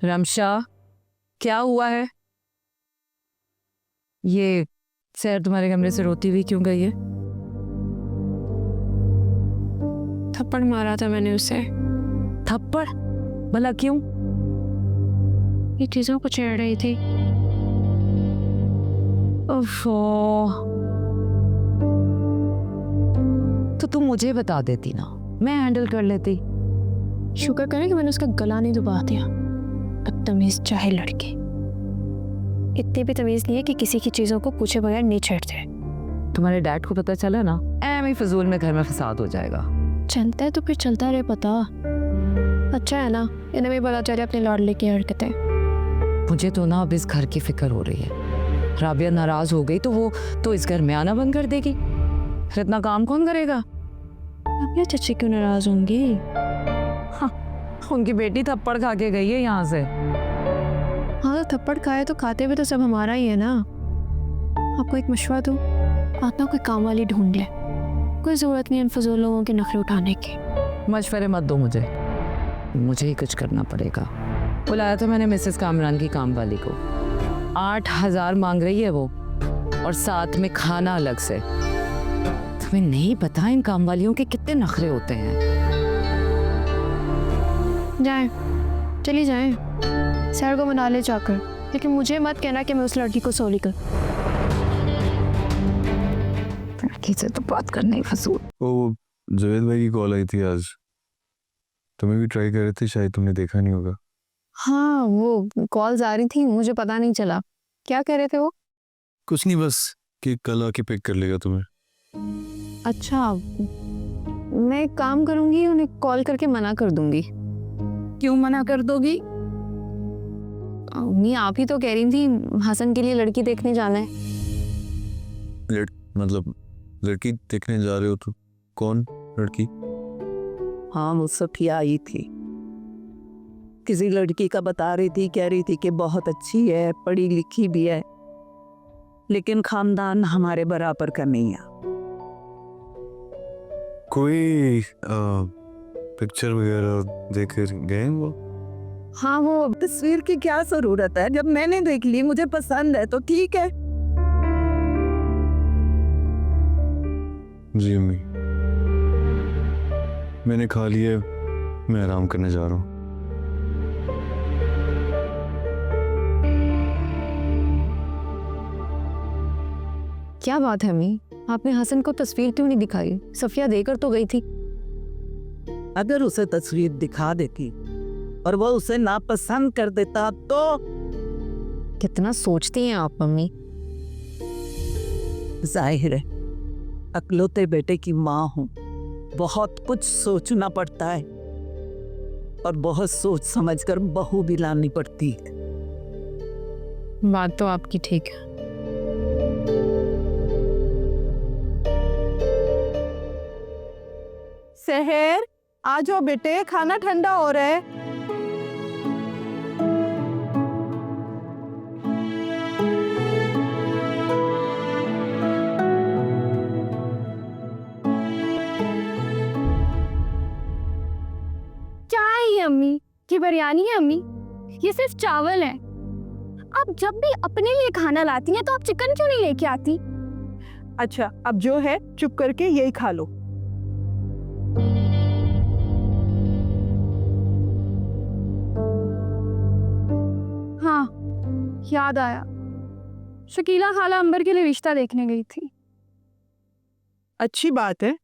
रमशा, क्या हुआ है? ये सैर तुम्हारे कमरे से रोती हुई क्यों गई है? थप्पड़ मारा था मैंने उसे। थप्पड़? भला क्यों? ये चीजों को छेड़ रही थी। ओफो, तो तुम मुझे बता देती ना, मैं हैंडल कर लेती। शुक्र करें कि मैंने उसका गला नहीं दबा दिया। बदतमीज चाहे लड़के, इतनी भी तमीज नहीं है कि किसी की चीजों को पूछे बगैर नहीं छेड़ते। तुम्हारे डैड को पता चला ना, ऐਵੇਂ फजूल में घर में फसाद हो जाएगा। चलता है तो फिर चलता रहे, पता अच्छा है ना। इन्हें भी पता चले अपने लाडले की हरकतें। मुझे तो ना अब इस घर की फिक्र हो रही है। राबिया नाराज हो गई तो वो तो इस घर में आना बंद कर देगी, फिर इतना काम कौन करेगा? राबिया चाची क्यों नाराज होंगी? उनकी बेटी थप्पड़ खा के गई है यहाँ से। हाँ, तो थप्पड़ खाए तो खाते हुए तो सब हमारा ही है ना। आपको एक मशवरा दूं, आप ना कोई काम वाली ढूंढ ले। कोई जरूरत नहीं इन फजूल लोगों के नखरे उठाने की। मशवरे मत दो मुझे ही कुछ करना पड़ेगा। बुलाया तो मैंने मिसेस कामरान की काम वाली को, 8,000 मांग रही है वो, और साथ में खाना अलग से। तुम्हें नहीं पता इन काम वालियों के कितने नखरे होते हैं। जाए, चली जाए, सैर को मना ले जाकर, लेकिन मुझे मत कहना कि मैं उस लड़की को सोली कर। लड़की से तो बात करना ही फजूल। वो जुवेद भाई की कॉल आई थी आज, तुम्हें भी ट्राई कर रहे थे, शायद तुमने देखा नहीं होगा। हाँ, वो कॉल्स आ रही थी, मुझे पता नहीं चला। क्या कह रहे थे वो? कुछ नहीं, बस कि कल आके पिक कर लेगा तुम्हें। अच्छा, मैं एक काम करूंगी, उन्हें कॉल करके मना कर दूंगी। क्यों मना कर दोगी? नहीं, आप ही तो कह रही थी हसन के लिए लड़की देखने जाना है। मतलब लड़की देखने जा रहे हो तो कौन लड़की? हाँ, वो सफिया आई थी, किसी लड़की का बता रही थी, कह रही थी कि बहुत अच्छी है, पढ़ी लिखी भी है, लेकिन खानदान हमारे बराबर का नहीं है। कोई पिक्चर वगैरह देख कर गए वो? हाँ, वो तस्वीर की क्या जरूरत है, जब मैंने देख ली, मुझे पसंद है तो ठीक है। जी अम्मी, मैंने खा लिया, मैं आराम करने जा रहा हूँ। क्या बात है अम्मी, आपने हसन को तस्वीर क्यों नहीं दिखाई? सफिया देकर तो गई थी। अगर उसे तस्वीर दिखा देती और वो उसे नापसंद कर देता तो? कितना सोचती हैं आप मम्मी। जाहिर है, अकलौते बेटे की माँ हूँ, बहुत कुछ सोचना पड़ता है और बहुत सोच समझकर बहू भी लानी पड़ती है। बात तो आपकी ठीक है। सहर, आ जाओ बेटे, खाना ठंडा हो रहा है। क्या है ये अम्मी? ये बिरयानी है अम्मी? ये सिर्फ चावल है। आप जब भी अपने लिए खाना लाती हैं तो आप चिकन क्यों नहीं लेके आती? अच्छा, अब जो है चुप करके यही खा लो। हाँ, याद आया, शकीला खाला अंबर के लिए रिश्ता देखने गई थी। अच्छी बात है,